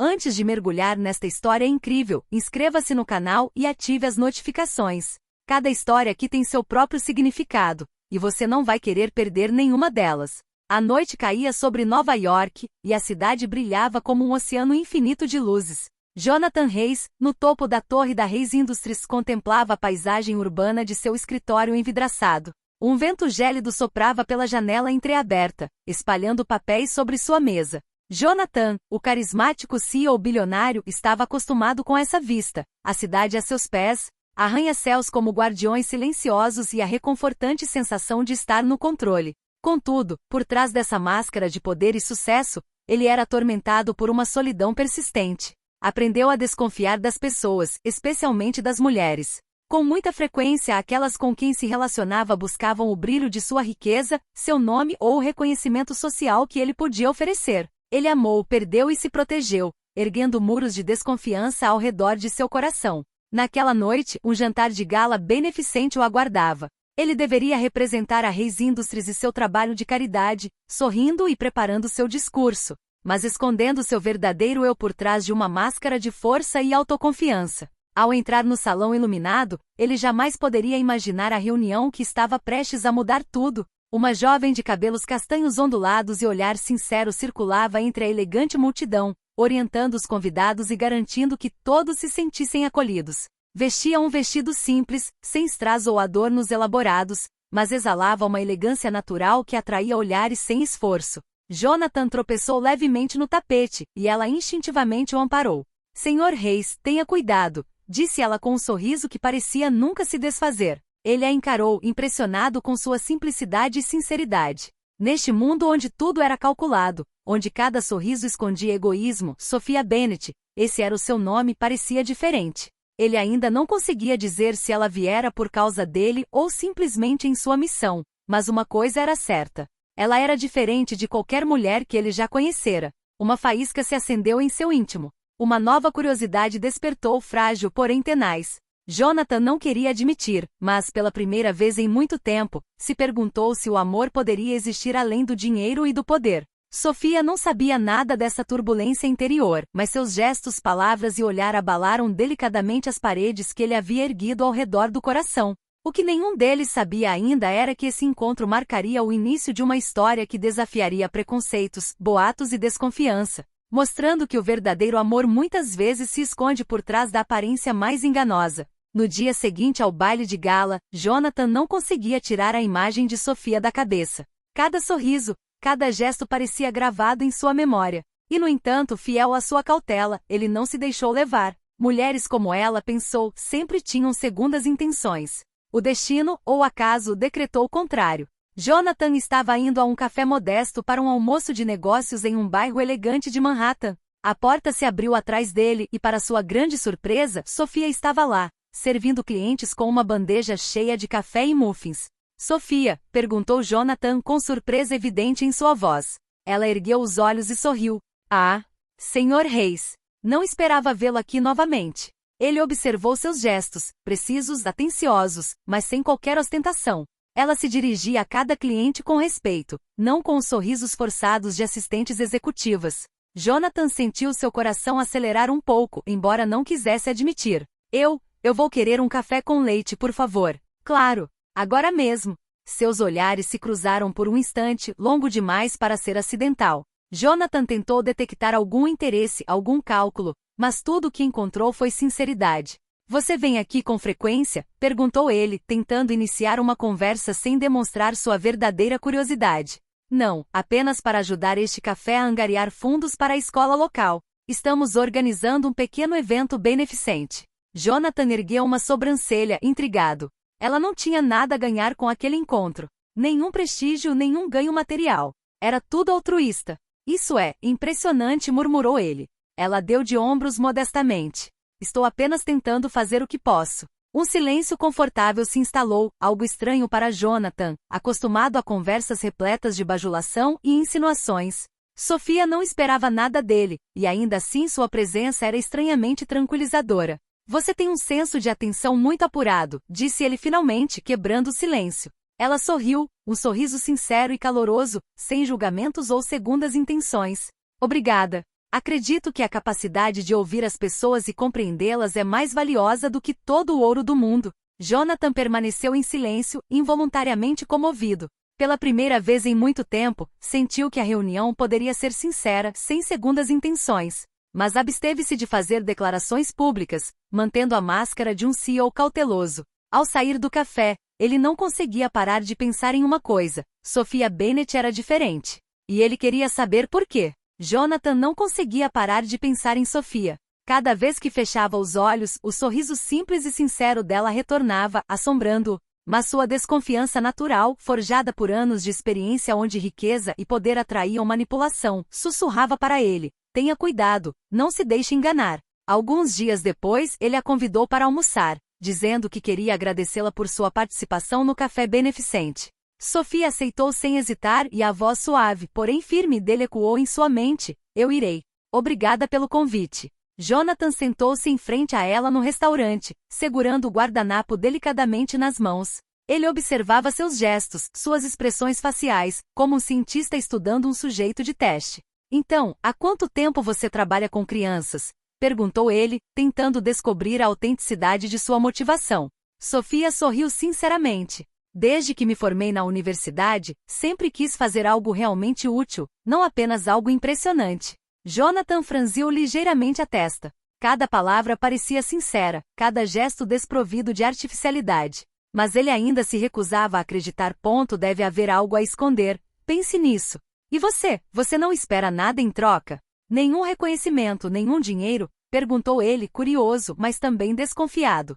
Antes de mergulhar nesta história incrível, inscreva-se no canal e ative as notificações. Cada história aqui tem seu próprio significado, e você não vai querer perder nenhuma delas. A noite caía sobre Nova York, e a cidade brilhava como um oceano infinito de luzes. Jonathan Reis, no topo da torre da Reis Industries, contemplava a paisagem urbana de seu escritório envidraçado. Um vento gélido soprava pela janela entreaberta, espalhando papéis sobre sua mesa. Jonathan, o carismático CEO bilionário, estava acostumado com essa vista, a cidade a seus pés, arranha-céus como guardiões silenciosos e a reconfortante sensação de estar no controle. Contudo, por trás dessa máscara de poder e sucesso, ele era atormentado por uma solidão persistente. Aprendeu a desconfiar das pessoas, especialmente das mulheres. Com muita frequência, aquelas com quem se relacionava buscavam o brilho de sua riqueza, seu nome ou o reconhecimento social que ele podia oferecer. Ele amou, perdeu e se protegeu, erguendo muros de desconfiança ao redor de seu coração. Naquela noite, um jantar de gala beneficente o aguardava. Ele deveria representar a Reis Industries e seu trabalho de caridade, sorrindo e preparando seu discurso, mas escondendo seu verdadeiro eu por trás de uma máscara de força e autoconfiança. Ao entrar no salão iluminado, ele jamais poderia imaginar a reunião que estava prestes a mudar tudo. Uma jovem de cabelos castanhos ondulados e olhar sincero circulava entre a elegante multidão, orientando os convidados e garantindo que todos se sentissem acolhidos. Vestia um vestido simples, sem strass ou adornos elaborados, mas exalava uma elegância natural que atraía olhares sem esforço. Jonathan tropeçou levemente no tapete, e ela instintivamente o amparou. Senhor Reis, tenha cuidado, disse ela com um sorriso que parecia nunca se desfazer. Ele a encarou, impressionado com sua simplicidade e sinceridade. Neste mundo onde tudo era calculado, onde cada sorriso escondia egoísmo, Sophia Bennett, esse era o seu nome, parecia diferente. Ele ainda não conseguia dizer se ela viera por causa dele ou simplesmente em sua missão, mas uma coisa era certa. Ela era diferente de qualquer mulher que ele já conhecera. Uma faísca se acendeu em seu íntimo. Uma nova curiosidade despertou, frágil porém tenaz. Jonathan não queria admitir, mas pela primeira vez em muito tempo, se perguntou se o amor poderia existir além do dinheiro e do poder. Sophia não sabia nada dessa turbulência interior, mas seus gestos, palavras e olhar abalaram delicadamente as paredes que ele havia erguido ao redor do coração. O que nenhum deles sabia ainda era que esse encontro marcaria o início de uma história que desafiaria preconceitos, boatos e desconfiança, mostrando que o verdadeiro amor muitas vezes se esconde por trás da aparência mais enganosa. No dia seguinte ao baile de gala, Jonathan não conseguia tirar a imagem de Sophia da cabeça. Cada sorriso, cada gesto parecia gravado em sua memória. E no entanto, fiel à sua cautela, ele não se deixou levar. Mulheres como ela, pensou, sempre tinham segundas intenções. O destino, ou acaso, decretou o contrário. Jonathan estava indo a um café modesto para um almoço de negócios em um bairro elegante de Manhattan. A porta se abriu atrás dele e, para sua grande surpresa, Sophia estava lá, servindo clientes com uma bandeja cheia de café e muffins. Sophia, perguntou Jonathan com surpresa evidente em sua voz. Ela ergueu os olhos e sorriu. Ah, Senhor Reis. Não esperava vê-lo aqui novamente. Ele observou seus gestos, precisos, atenciosos, mas sem qualquer ostentação. Ela se dirigia a cada cliente com respeito, não com os sorrisos forçados de assistentes executivas. Jonathan sentiu seu coração acelerar um pouco, embora não quisesse admitir. Eu vou querer um café com leite, por favor. Claro, agora mesmo. Seus olhares se cruzaram por um instante, longo demais para ser acidental. Jonathan tentou detectar algum interesse, algum cálculo, mas tudo o que encontrou foi sinceridade. Você vem aqui com frequência? Perguntou ele, tentando iniciar uma conversa sem demonstrar sua verdadeira curiosidade. Não, apenas para ajudar este café a angariar fundos para a escola local. Estamos organizando um pequeno evento beneficente. Jonathan ergueu uma sobrancelha, intrigado. Ela não tinha nada a ganhar com aquele encontro. Nenhum prestígio, nenhum ganho material. Era tudo altruísta. Isso é, impressionante, murmurou ele. Ela deu de ombros modestamente. Estou apenas tentando fazer o que posso. Um silêncio confortável se instalou, algo estranho para Jonathan, acostumado a conversas repletas de bajulação e insinuações. Sophia não esperava nada dele, e ainda assim sua presença era estranhamente tranquilizadora. Você tem um senso de atenção muito apurado, disse ele finalmente, quebrando o silêncio. Ela sorriu, um sorriso sincero e caloroso, sem julgamentos ou segundas intenções. Obrigada. Acredito que a capacidade de ouvir as pessoas e compreendê-las é mais valiosa do que todo o ouro do mundo. Jonathan permaneceu em silêncio, involuntariamente comovido. Pela primeira vez em muito tempo, sentiu que a reunião poderia ser sincera, sem segundas intenções. Mas absteve-se de fazer declarações públicas, mantendo a máscara de um CEO cauteloso. Ao sair do café, ele não conseguia parar de pensar em uma coisa: Sophia Bennett era diferente. E ele queria saber por quê. Jonathan não conseguia parar de pensar em Sophia. Cada vez que fechava os olhos, o sorriso simples e sincero dela retornava, assombrando-o. Mas sua desconfiança natural, forjada por anos de experiência onde riqueza e poder atraíam manipulação, sussurrava para ele: tenha cuidado, não se deixe enganar. Alguns dias depois, ele a convidou para almoçar, dizendo que queria agradecê-la por sua participação no café beneficente. Sophia aceitou sem hesitar e a voz suave, porém firme dele ecoou em sua mente: eu irei. Obrigada pelo convite. Jonathan sentou-se em frente a ela no restaurante, segurando o guardanapo delicadamente nas mãos. Ele observava seus gestos, suas expressões faciais, como um cientista estudando um sujeito de teste. Então, há quanto tempo você trabalha com crianças? Perguntou ele, tentando descobrir a autenticidade de sua motivação. Sophia sorriu sinceramente. Desde que me formei na universidade, sempre quis fazer algo realmente útil, não apenas algo impressionante. Jonathan franziu ligeiramente a testa. Cada palavra parecia sincera, cada gesto desprovido de artificialidade. Mas ele ainda se recusava a acreditar. Deve haver algo a esconder. Pense nisso. E você? Você não espera nada em troca? Nenhum reconhecimento, nenhum dinheiro? Perguntou ele, curioso, mas também desconfiado.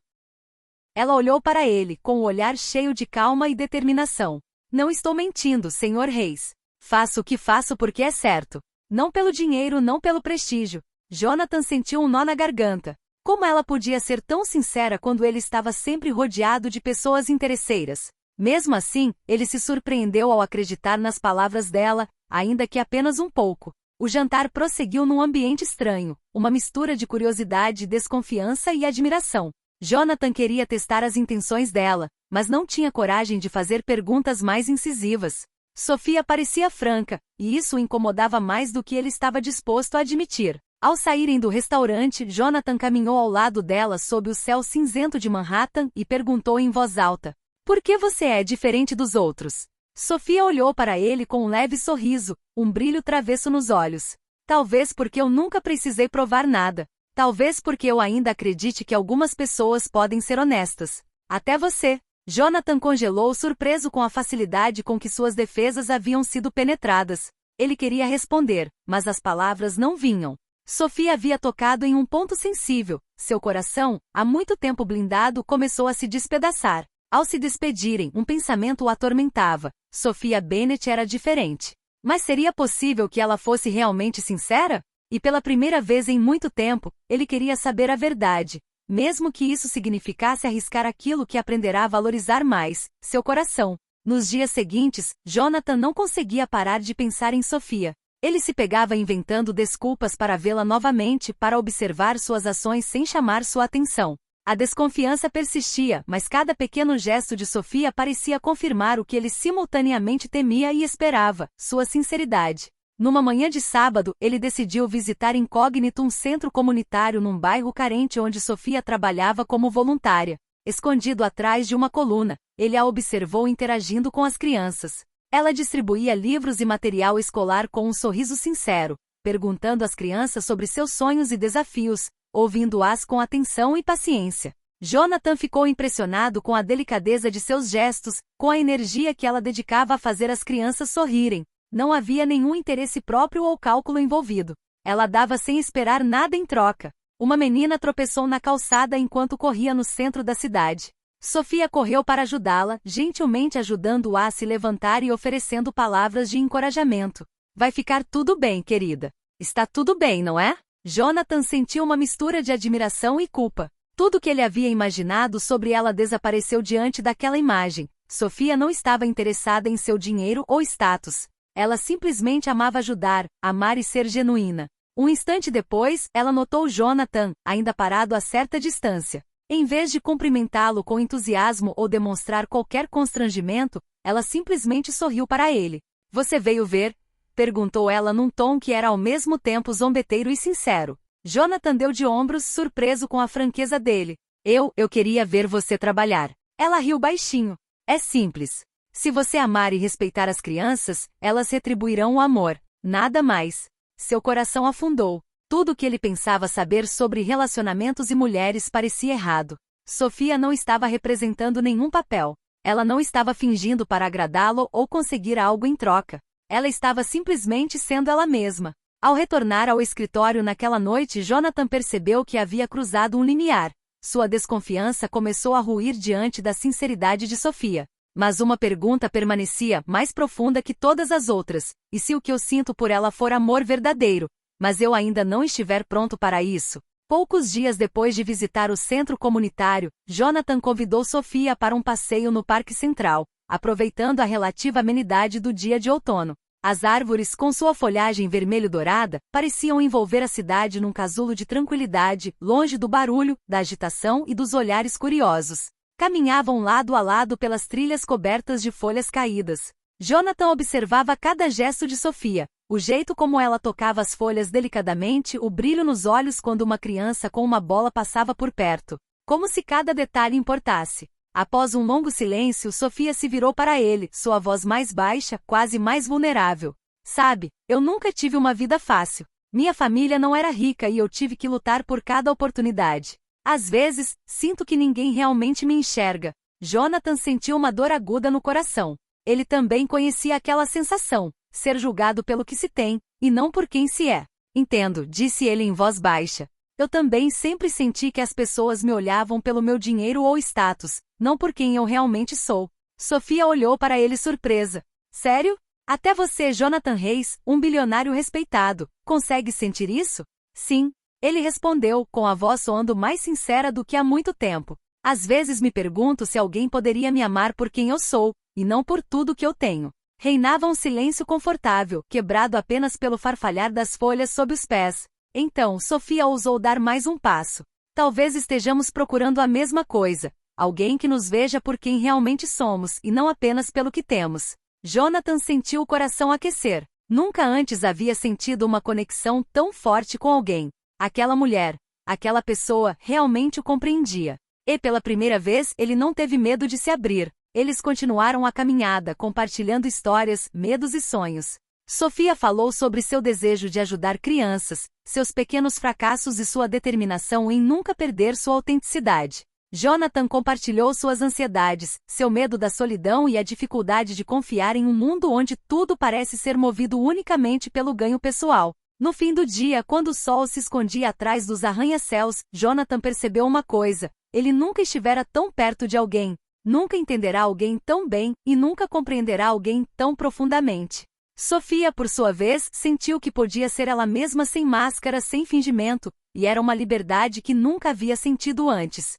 Ela olhou para ele, com o olhar cheio de calma e determinação. Não estou mentindo, Sr. Reis. Faço o que faço porque é certo. Não pelo dinheiro, não pelo prestígio. Jonathan sentiu um nó na garganta. Como ela podia ser tão sincera quando ele estava sempre rodeado de pessoas interesseiras? Mesmo assim, ele se surpreendeu ao acreditar nas palavras dela, ainda que apenas um pouco. O jantar prosseguiu num ambiente estranho, uma mistura de curiosidade, desconfiança e admiração. Jonathan queria testar as intenções dela, mas não tinha coragem de fazer perguntas mais incisivas. Sophia parecia franca, e isso o incomodava mais do que ele estava disposto a admitir. Ao saírem do restaurante, Jonathan caminhou ao lado dela sob o céu cinzento de Manhattan e perguntou em voz alta: por que você é diferente dos outros? Sophia olhou para ele com um leve sorriso, um brilho travesso nos olhos. Talvez porque eu nunca precisei provar nada. Talvez porque eu ainda acredite que algumas pessoas podem ser honestas. Até você. Jonathan congelou, surpreso com a facilidade com que suas defesas haviam sido penetradas. Ele queria responder, mas as palavras não vinham. Sophia havia tocado em um ponto sensível. Seu coração, há muito tempo blindado, começou a se despedaçar. Ao se despedirem, um pensamento o atormentava. Sophia Bennett era diferente. Mas seria possível que ela fosse realmente sincera? E pela primeira vez em muito tempo, ele queria saber a verdade. Mesmo que isso significasse arriscar aquilo que aprenderá a valorizar mais, seu coração. Nos dias seguintes, Jonathan não conseguia parar de pensar em Sophia. Ele se pegava inventando desculpas para vê-la novamente, para observar suas ações sem chamar sua atenção. A desconfiança persistia, mas cada pequeno gesto de Sophia parecia confirmar o que ele simultaneamente temia e esperava: sua sinceridade. Numa manhã de sábado, ele decidiu visitar incógnito um centro comunitário num bairro carente onde Sophia trabalhava como voluntária. Escondido atrás de uma coluna, ele a observou interagindo com as crianças. Ela distribuía livros e material escolar com um sorriso sincero, perguntando às crianças sobre seus sonhos e desafios, ouvindo-as com atenção e paciência. Jonathan ficou impressionado com a delicadeza de seus gestos, com a energia que ela dedicava a fazer as crianças sorrirem. Não havia nenhum interesse próprio ou cálculo envolvido. Ela dava sem esperar nada em troca. Uma menina tropeçou na calçada enquanto corria no centro da cidade. Sophia correu para ajudá-la, gentilmente ajudando-a a se levantar e oferecendo palavras de encorajamento. Vai ficar tudo bem, querida. Está tudo bem, não é? Jonathan sentiu uma mistura de admiração e culpa. Tudo que ele havia imaginado sobre ela desapareceu diante daquela imagem. Sophia não estava interessada em seu dinheiro ou status. Ela simplesmente amava ajudar, amar e ser genuína. Um instante depois, ela notou Jonathan, ainda parado a certa distância. Em vez de cumprimentá-lo com entusiasmo ou demonstrar qualquer constrangimento, ela simplesmente sorriu para ele. Você veio ver? Perguntou ela num tom que era ao mesmo tempo zombeteiro e sincero. Jonathan deu de ombros, surpreso com a franqueza dele. Eu queria ver você trabalhar. Ela riu baixinho. É simples. Se você amar e respeitar as crianças, elas retribuirão o amor. Nada mais. Seu coração afundou. Tudo o que ele pensava saber sobre relacionamentos e mulheres parecia errado. Sofia não estava representando nenhum papel. Ela não estava fingindo para agradá-lo ou conseguir algo em troca. Ela estava simplesmente sendo ela mesma. Ao retornar ao escritório naquela noite, Jonathan percebeu que havia cruzado um limiar. Sua desconfiança começou a ruir diante da sinceridade de Sofia. Mas uma pergunta permanecia, mais profunda que todas as outras. E se o que eu sinto por ela for amor verdadeiro? Mas eu ainda não estiver pronto para isso. Poucos dias depois de visitar o centro comunitário, Jonathan convidou Sofia para um passeio no Parque Central, aproveitando a relativa amenidade do dia de outono. As árvores, com sua folhagem vermelho-dourada, pareciam envolver a cidade num casulo de tranquilidade, longe do barulho, da agitação e dos olhares curiosos. Caminhavam lado a lado pelas trilhas cobertas de folhas caídas. Jonathan observava cada gesto de Sofia, o jeito como ela tocava as folhas delicadamente, o brilho nos olhos quando uma criança com uma bola passava por perto. Como se cada detalhe importasse. Após um longo silêncio, Sofia se virou para ele, sua voz mais baixa, quase mais vulnerável. Sabe, eu nunca tive uma vida fácil. Minha família não era rica e eu tive que lutar por cada oportunidade. Às vezes, sinto que ninguém realmente me enxerga. Jonathan sentiu uma dor aguda no coração. Ele também conhecia aquela sensação, ser julgado pelo que se tem, e não por quem se é. Entendo, disse ele em voz baixa. Eu também sempre senti que as pessoas me olhavam pelo meu dinheiro ou status, não por quem eu realmente sou. Sofia olhou para ele surpresa. Sério? Até você, Jonathan Reis, um bilionário respeitado, consegue sentir isso? Sim. Ele respondeu, com a voz soando mais sincera do que há muito tempo. Às vezes me pergunto se alguém poderia me amar por quem eu sou, e não por tudo que eu tenho. Reinava um silêncio confortável, quebrado apenas pelo farfalhar das folhas sob os pés. Então, Sofia ousou dar mais um passo. Talvez estejamos procurando a mesma coisa. Alguém que nos veja por quem realmente somos, e não apenas pelo que temos. Jonathan sentiu o coração aquecer. Nunca antes havia sentido uma conexão tão forte com alguém. Aquela mulher, aquela pessoa, realmente o compreendia. E pela primeira vez ele não teve medo de se abrir. Eles continuaram a caminhada, compartilhando histórias, medos e sonhos. Sofia falou sobre seu desejo de ajudar crianças, seus pequenos fracassos e sua determinação em nunca perder sua autenticidade. Jonathan compartilhou suas ansiedades, seu medo da solidão e a dificuldade de confiar em um mundo onde tudo parece ser movido unicamente pelo ganho pessoal. No fim do dia, quando o sol se escondia atrás dos arranha-céus, Jonathan percebeu uma coisa: ele nunca estivera tão perto de alguém, nunca entenderá alguém tão bem e nunca compreenderá alguém tão profundamente. Sofia, por sua vez, sentiu que podia ser ela mesma sem máscara, sem fingimento, e era uma liberdade que nunca havia sentido antes.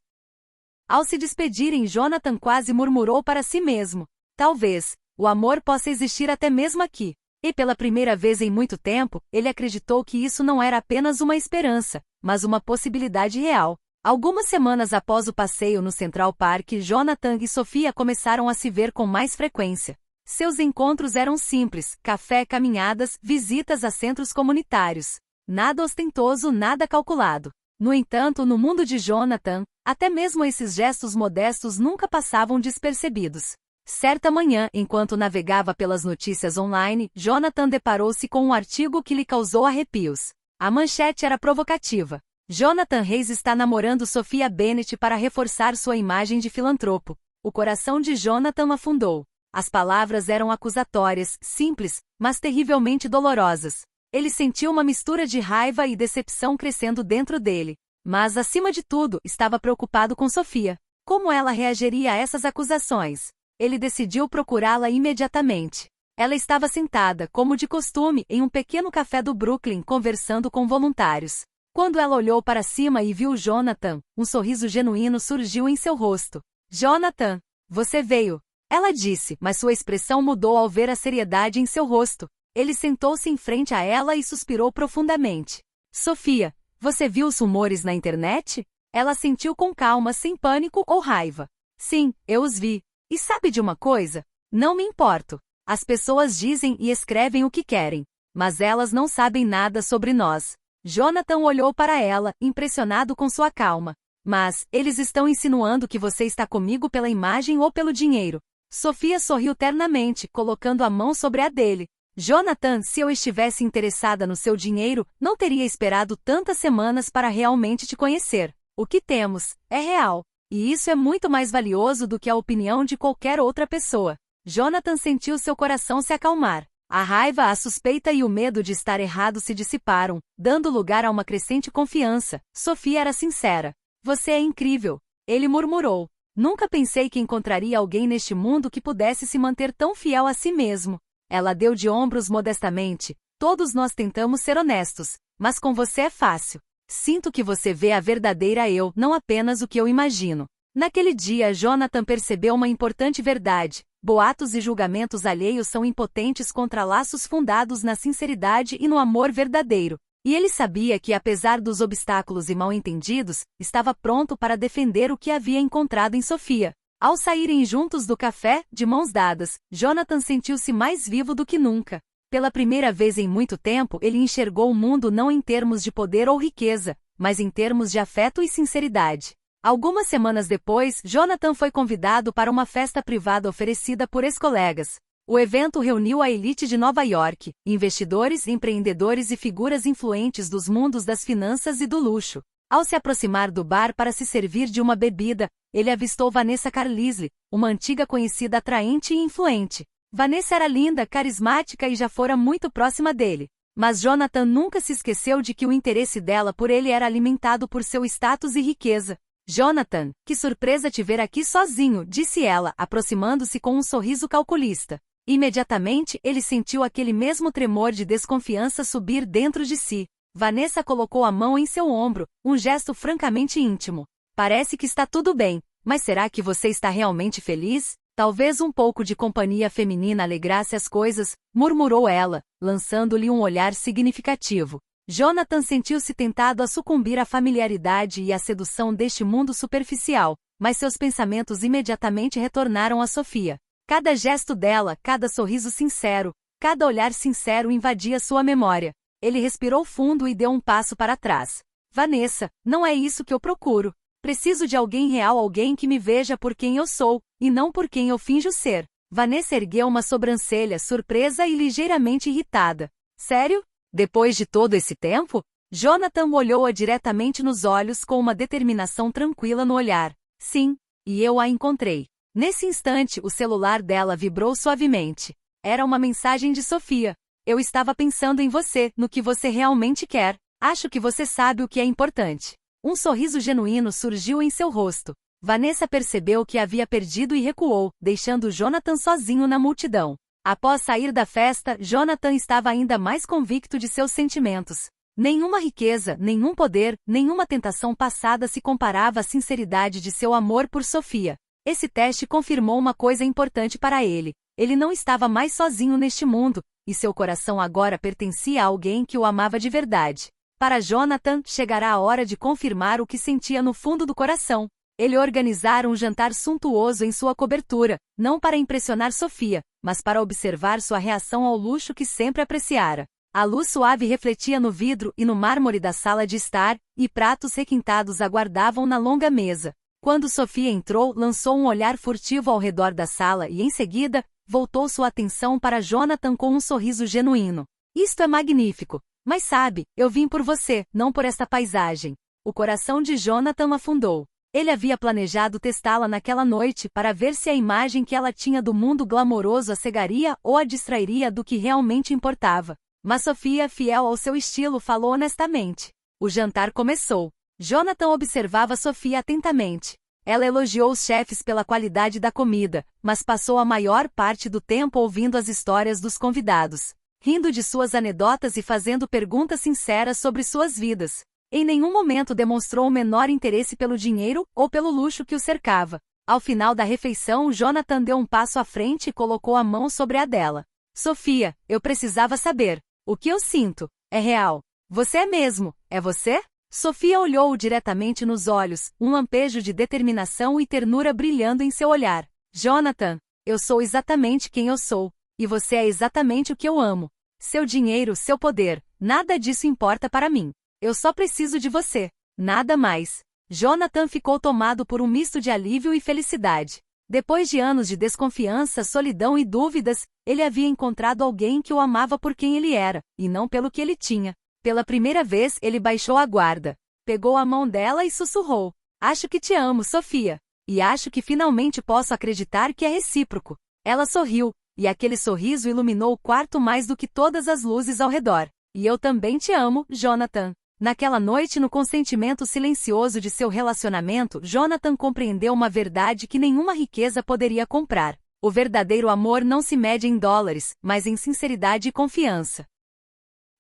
Ao se despedirem, Jonathan quase murmurou para si mesmo: talvez, o amor possa existir até mesmo aqui. E pela primeira vez em muito tempo, ele acreditou que isso não era apenas uma esperança, mas uma possibilidade real. Algumas semanas após o passeio no Central Park, Jonathan e Sofia começaram a se ver com mais frequência. Seus encontros eram simples: café, caminhadas, visitas a centros comunitários. Nada ostentoso, nada calculado. No entanto, no mundo de Jonathan, até mesmo esses gestos modestos nunca passavam despercebidos. Certa manhã, enquanto navegava pelas notícias online, Jonathan deparou-se com um artigo que lhe causou arrepios. A manchete era provocativa. Jonathan Reis está namorando Sofia Bennett para reforçar sua imagem de filantropo. O coração de Jonathan afundou. As palavras eram acusatórias, simples, mas terrivelmente dolorosas. Ele sentiu uma mistura de raiva e decepção crescendo dentro dele. Mas, acima de tudo, estava preocupado com Sofia. Como ela reagiria a essas acusações? Ele decidiu procurá-la imediatamente. Ela estava sentada, como de costume, em um pequeno café do Brooklyn, conversando com voluntários. Quando ela olhou para cima e viu Jonathan, um sorriso genuíno surgiu em seu rosto. Jonathan, você veio. Ela disse, mas sua expressão mudou ao ver a seriedade em seu rosto. Ele sentou-se em frente a ela e suspirou profundamente. Sofia, você viu os rumores na internet? Ela sentiu com calma, sem pânico ou raiva. Sim, eu os vi. E sabe de uma coisa? Não me importo. As pessoas dizem e escrevem o que querem, mas elas não sabem nada sobre nós. Jonathan olhou para ela, impressionado com sua calma. Mas, eles estão insinuando que você está comigo pela imagem ou pelo dinheiro. Sofia sorriu ternamente, colocando a mão sobre a dele. Jonathan, se eu estivesse interessada no seu dinheiro, não teria esperado tantas semanas para realmente te conhecer. O que temos é real. E isso é muito mais valioso do que a opinião de qualquer outra pessoa. Jonathan sentiu seu coração se acalmar. A raiva, a suspeita e o medo de estar errado se dissiparam, dando lugar a uma crescente confiança. Sofia era sincera. Você é incrível. Ele murmurou. Nunca pensei que encontraria alguém neste mundo que pudesse se manter tão fiel a si mesmo. Ela deu de ombros modestamente. Todos nós tentamos ser honestos, mas com você é fácil. Sinto que você vê a verdadeira eu, não apenas o que eu imagino. Naquele dia, Jonathan percebeu uma importante verdade. Boatos e julgamentos alheios são impotentes contra laços fundados na sinceridade e no amor verdadeiro. E ele sabia que, apesar dos obstáculos e mal-entendidos, estava pronto para defender o que havia encontrado em Sofia. Ao saírem juntos do café, de mãos dadas, Jonathan sentiu-se mais vivo do que nunca. Pela primeira vez em muito tempo, ele enxergou o mundo não em termos de poder ou riqueza, mas em termos de afeto e sinceridade. Algumas semanas depois, Jonathan foi convidado para uma festa privada oferecida por ex-colegas. O evento reuniu a elite de Nova York, investidores, empreendedores e figuras influentes dos mundos das finanças e do luxo. Ao se aproximar do bar para se servir de uma bebida, ele avistou Vanessa Carlisle, uma antiga conhecida atraente e influente. Vanessa era linda, carismática e já fora muito próxima dele. Mas Jonathan nunca se esqueceu de que o interesse dela por ele era alimentado por seu status e riqueza. Jonathan, que surpresa te ver aqui sozinho, disse ela, aproximando-se com um sorriso calculista. Imediatamente, ele sentiu aquele mesmo tremor de desconfiança subir dentro de si. Vanessa colocou a mão em seu ombro, um gesto francamente íntimo. Parece que está tudo bem, mas será que você está realmente feliz? Talvez um pouco de companhia feminina alegrasse as coisas, murmurou ela, lançando-lhe um olhar significativo. Jonathan sentiu-se tentado a sucumbir à familiaridade e à sedução deste mundo superficial, mas seus pensamentos imediatamente retornaram a Sofia. Cada gesto dela, cada sorriso sincero, cada olhar sincero invadia sua memória. Ele respirou fundo e deu um passo para trás. Vanessa, não é isso que eu procuro. Preciso de alguém real, alguém que me veja por quem eu sou, e não por quem eu finjo ser. Vanessa ergueu uma sobrancelha, surpresa e ligeiramente irritada. Sério? Depois de todo esse tempo? Jonathan olhou-a diretamente nos olhos com uma determinação tranquila no olhar. Sim, e eu a encontrei. Nesse instante, o celular dela vibrou suavemente. Era uma mensagem de Sofia. Eu estava pensando em você, no que você realmente quer. Acho que você sabe o que é importante. Um sorriso genuíno surgiu em seu rosto. Vanessa percebeu que havia perdido e recuou, deixando Jonathan sozinho na multidão. Após sair da festa, Jonathan estava ainda mais convicto de seus sentimentos. Nenhuma riqueza, nenhum poder, nenhuma tentação passada se comparava à sinceridade de seu amor por Sofia. Esse teste confirmou uma coisa importante para ele. Ele não estava mais sozinho neste mundo, e seu coração agora pertencia a alguém que o amava de verdade. Para Jonathan, chegará a hora de confirmar o que sentia no fundo do coração. Ele organizara um jantar suntuoso em sua cobertura, não para impressionar Sofia, mas para observar sua reação ao luxo que sempre apreciara. A luz suave refletia no vidro e no mármore da sala de estar, e pratos requintados aguardavam na longa mesa. Quando Sofia entrou, lançou um olhar furtivo ao redor da sala e, em seguida, voltou sua atenção para Jonathan com um sorriso genuíno. Isto é magnífico. Mas sabe, eu vim por você, não por esta paisagem. O coração de Jonathan afundou. Ele havia planejado testá-la naquela noite para ver se a imagem que ela tinha do mundo glamouroso a cegaria ou a distrairia do que realmente importava. Mas Sofia, fiel ao seu estilo, falou honestamente. O jantar começou. Jonathan observava Sofia atentamente. Ela elogiou os chefes pela qualidade da comida, mas passou a maior parte do tempo ouvindo as histórias dos convidados, rindo de suas anedotas e fazendo perguntas sinceras sobre suas vidas. Em nenhum momento demonstrou o menor interesse pelo dinheiro ou pelo luxo que o cercava. Ao final da refeição, Jonathan deu um passo à frente e colocou a mão sobre a dela. Sofia, eu precisava saber. O que eu sinto é real. Você é mesmo, é você? Sofia olhou-o diretamente nos olhos, um lampejo de determinação e ternura brilhando em seu olhar. Jonathan, eu sou exatamente quem eu sou. E você é exatamente o que eu amo. Seu dinheiro, seu poder, nada disso importa para mim. Eu só preciso de você. Nada mais. Jonathan ficou tomado por um misto de alívio e felicidade. Depois de anos de desconfiança, solidão e dúvidas, ele havia encontrado alguém que o amava por quem ele era, e não pelo que ele tinha. Pela primeira vez, ele baixou a guarda. Pegou a mão dela e sussurrou: "Acho que te amo, Sofia. E acho que finalmente posso acreditar que é recíproco." Ela sorriu, e aquele sorriso iluminou o quarto mais do que todas as luzes ao redor. "E eu também te amo, Jonathan." Naquela noite, no consentimento silencioso de seu relacionamento, Jonathan compreendeu uma verdade que nenhuma riqueza poderia comprar. O verdadeiro amor não se mede em dólares, mas em sinceridade e confiança.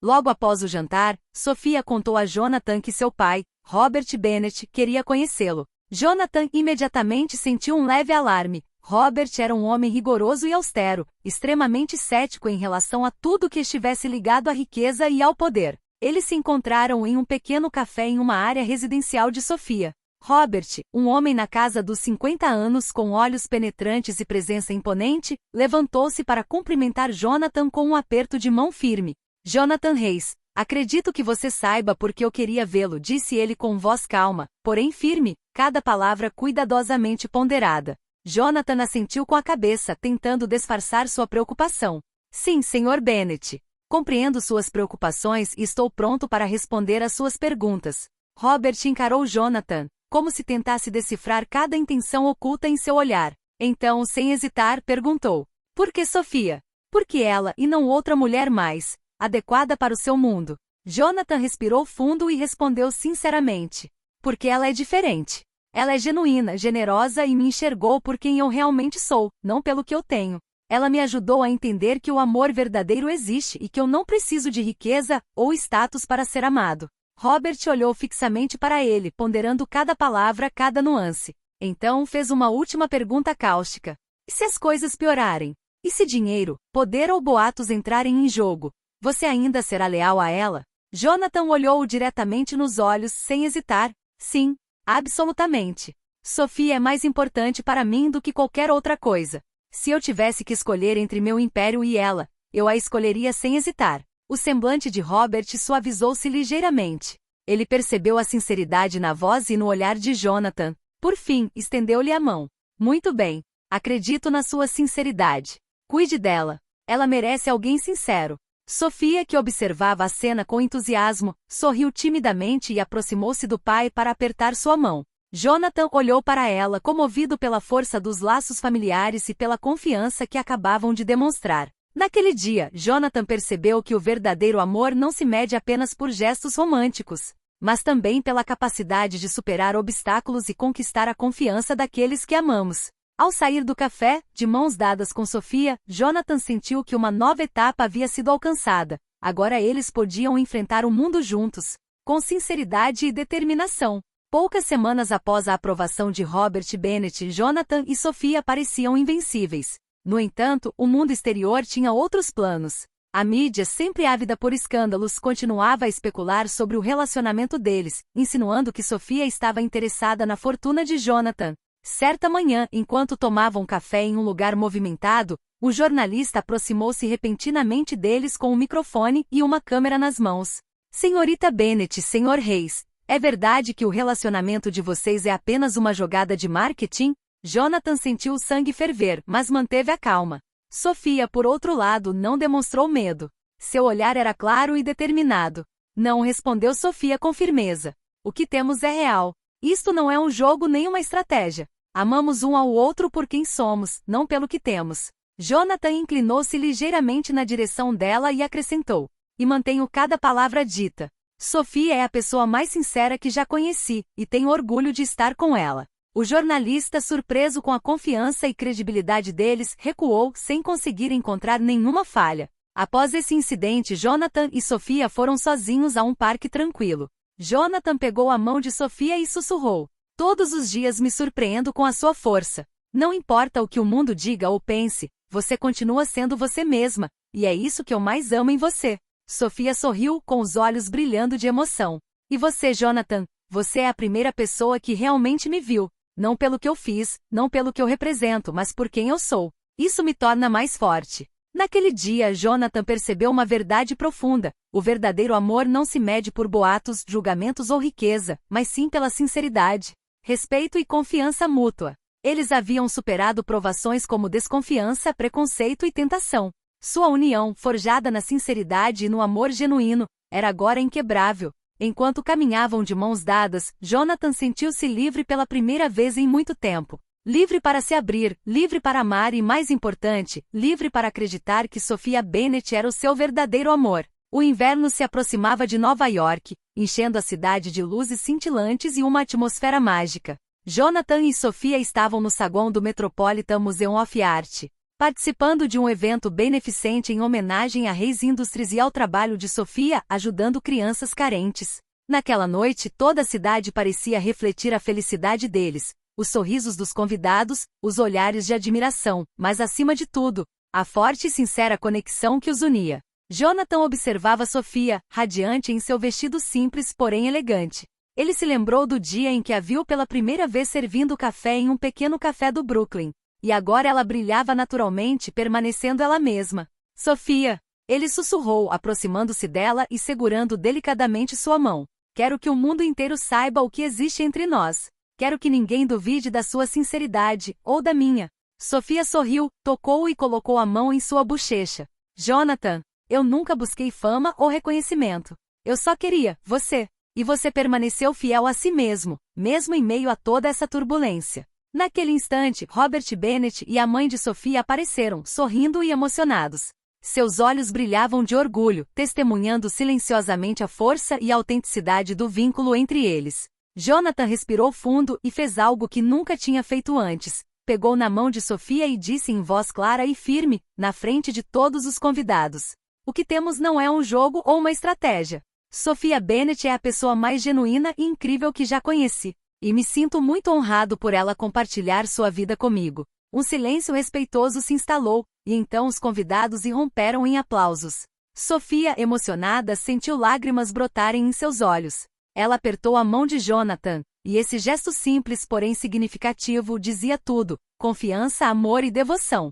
Logo após o jantar, Sofia contou a Jonathan que seu pai, Robert Bennett, queria conhecê-lo. Jonathan imediatamente sentiu um leve alarme. Robert era um homem rigoroso e austero, extremamente cético em relação a tudo que estivesse ligado à riqueza e ao poder. Eles se encontraram em um pequeno café em uma área residencial de Sofia. Robert, um homem na casa dos 50 anos com olhos penetrantes e presença imponente, levantou-se para cumprimentar Jonathan com um aperto de mão firme. "Jonathan Reis, acredito que você saiba porque eu queria vê-lo", disse ele com voz calma, porém firme, cada palavra cuidadosamente ponderada. Jonathan assentiu com a cabeça, tentando disfarçar sua preocupação. "Sim, Sr. Bennett. Compreendo suas preocupações e estou pronto para responder às suas perguntas." Robert encarou Jonathan, como se tentasse decifrar cada intenção oculta em seu olhar. Então, sem hesitar, perguntou: "Por que Sofia? Por que ela e não outra mulher mais adequada para o seu mundo?" Jonathan respirou fundo e respondeu sinceramente: "Porque ela é diferente. Ela é genuína, generosa e me enxergou por quem eu realmente sou, não pelo que eu tenho. Ela me ajudou a entender que o amor verdadeiro existe e que eu não preciso de riqueza ou status para ser amado." Robert olhou fixamente para ele, ponderando cada palavra, cada nuance. Então fez uma última pergunta cáustica: "E se as coisas piorarem? E se dinheiro, poder ou boatos entrarem em jogo? Você ainda será leal a ela?" Jonathan olhou-o diretamente nos olhos, sem hesitar. "Sim, absolutamente. Sofia é mais importante para mim do que qualquer outra coisa. Se eu tivesse que escolher entre meu império e ela, eu a escolheria sem hesitar." O semblante de Robert suavizou-se ligeiramente. Ele percebeu a sinceridade na voz e no olhar de Jonathan. Por fim, estendeu-lhe a mão. "Muito bem. Acredito na sua sinceridade. Cuide dela. Ela merece alguém sincero." Sofia, que observava a cena com entusiasmo, sorriu timidamente e aproximou-se do pai para apertar sua mão. Jonathan olhou para ela, comovido pela força dos laços familiares e pela confiança que acabavam de demonstrar. Naquele dia, Jonathan percebeu que o verdadeiro amor não se mede apenas por gestos românticos, mas também pela capacidade de superar obstáculos e conquistar a confiança daqueles que amamos. Ao sair do café, de mãos dadas com Sofia, Jonathan sentiu que uma nova etapa havia sido alcançada. Agora eles podiam enfrentar o mundo juntos, com sinceridade e determinação. Poucas semanas após a aprovação de Robert Bennett, Jonathan e Sofia pareciam invencíveis. No entanto, o mundo exterior tinha outros planos. A mídia, sempre ávida por escândalos, continuava a especular sobre o relacionamento deles, insinuando que Sofia estava interessada na fortuna de Jonathan. Certa manhã, enquanto tomavam café em um lugar movimentado, o jornalista aproximou-se repentinamente deles com um microfone e uma câmera nas mãos. "Senhorita Bennett, Sr. Reis, é verdade que o relacionamento de vocês é apenas uma jogada de marketing?" Jonathan sentiu o sangue ferver, mas manteve a calma. Sofia, por outro lado, não demonstrou medo. Seu olhar era claro e determinado. "Não", respondeu Sofia com firmeza. "O que temos é real. Isto não é um jogo nem uma estratégia. Amamos um ao outro por quem somos, não pelo que temos." Jonathan inclinou-se ligeiramente na direção dela e acrescentou: "E mantenho cada palavra dita. Sofia é a pessoa mais sincera que já conheci, e tenho orgulho de estar com ela." O jornalista, surpreso com a confiança e credibilidade deles, recuou, sem conseguir encontrar nenhuma falha. Após esse incidente, Jonathan e Sofia foram sozinhos a um parque tranquilo. Jonathan pegou a mão de Sofia e sussurrou: "Todos os dias me surpreendo com a sua força. Não importa o que o mundo diga ou pense, você continua sendo você mesma, e é isso que eu mais amo em você." Sofia sorriu, com os olhos brilhando de emoção. "E você, Jonathan? Você é a primeira pessoa que realmente me viu. Não pelo que eu fiz, não pelo que eu represento, mas por quem eu sou. Isso me torna mais forte." Naquele dia, Jonathan percebeu uma verdade profunda: o verdadeiro amor não se mede por boatos, julgamentos ou riqueza, mas sim pela sinceridade, respeito e confiança mútua. Eles haviam superado provações como desconfiança, preconceito e tentação. Sua união, forjada na sinceridade e no amor genuíno, era agora inquebrável. Enquanto caminhavam de mãos dadas, Jonathan sentiu-se livre pela primeira vez em muito tempo. Livre para se abrir, livre para amar e, mais importante, livre para acreditar que Sophia Bennett era o seu verdadeiro amor. O inverno se aproximava de Nova York, enchendo a cidade de luzes cintilantes e uma atmosfera mágica. Jonathan e Sophia estavam no saguão do Metropolitan Museum of Art, participando de um evento beneficente em homenagem a Hayes Industries e ao trabalho de Sophia ajudando crianças carentes. Naquela noite, toda a cidade parecia refletir a felicidade deles, os sorrisos dos convidados, os olhares de admiração, mas acima de tudo, a forte e sincera conexão que os unia. Jonathan observava Sophia, radiante em seu vestido simples porém elegante. Ele se lembrou do dia em que a viu pela primeira vez servindo café em um pequeno café do Brooklyn. E agora ela brilhava naturalmente, permanecendo ela mesma. Sophia! Ele sussurrou, aproximando-se dela e segurando delicadamente sua mão. Quero que o mundo inteiro saiba o que existe entre nós. Quero que ninguém duvide da sua sinceridade, ou da minha. Sophia sorriu, tocou-o e colocou a mão em sua bochecha. Jonathan, eu nunca busquei fama ou reconhecimento. Eu só queria você. E você permaneceu fiel a si mesmo, mesmo em meio a toda essa turbulência. Naquele instante, Robert Bennett e a mãe de Sophia apareceram, sorrindo e emocionados. Seus olhos brilhavam de orgulho, testemunhando silenciosamente a força e a autenticidade do vínculo entre eles. Jonathan respirou fundo e fez algo que nunca tinha feito antes. Pegou na mão de Sophia e disse em voz clara e firme, na frente de todos os convidados: o que temos não é um jogo ou uma estratégia. Sophia Bennett é a pessoa mais genuína e incrível que já conheci. E me sinto muito honrado por ela compartilhar sua vida comigo. Um silêncio respeitoso se instalou, e então os convidados irromperam em aplausos. Sophia, emocionada, sentiu lágrimas brotarem em seus olhos. Ela apertou a mão de Jonathan, e esse gesto simples, porém significativo, dizia tudo: confiança, amor e devoção.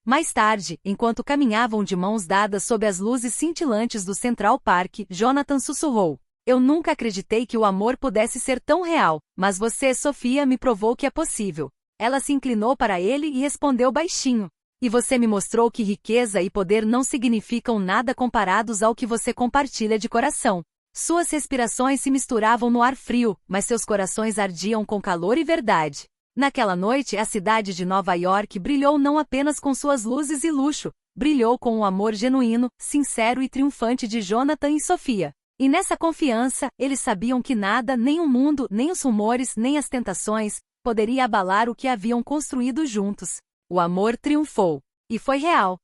Mais tarde, enquanto caminhavam de mãos dadas sob as luzes cintilantes do Central Park, Jonathan sussurrou: eu nunca acreditei que o amor pudesse ser tão real, mas você, Sophia, me provou que é possível. Ela se inclinou para ele e respondeu baixinho: e você me mostrou que riqueza e poder não significam nada comparados ao que você compartilha de coração. Suas respirações se misturavam no ar frio, mas seus corações ardiam com calor e verdade. Naquela noite, a cidade de Nova York brilhou não apenas com suas luzes e luxo, brilhou com o amor genuíno, sincero e triunfante de Jonathan e Sophia. E nessa confiança, eles sabiam que nada, nem o mundo, nem os rumores, nem as tentações, poderia abalar o que haviam construído juntos. O amor triunfou. E foi real.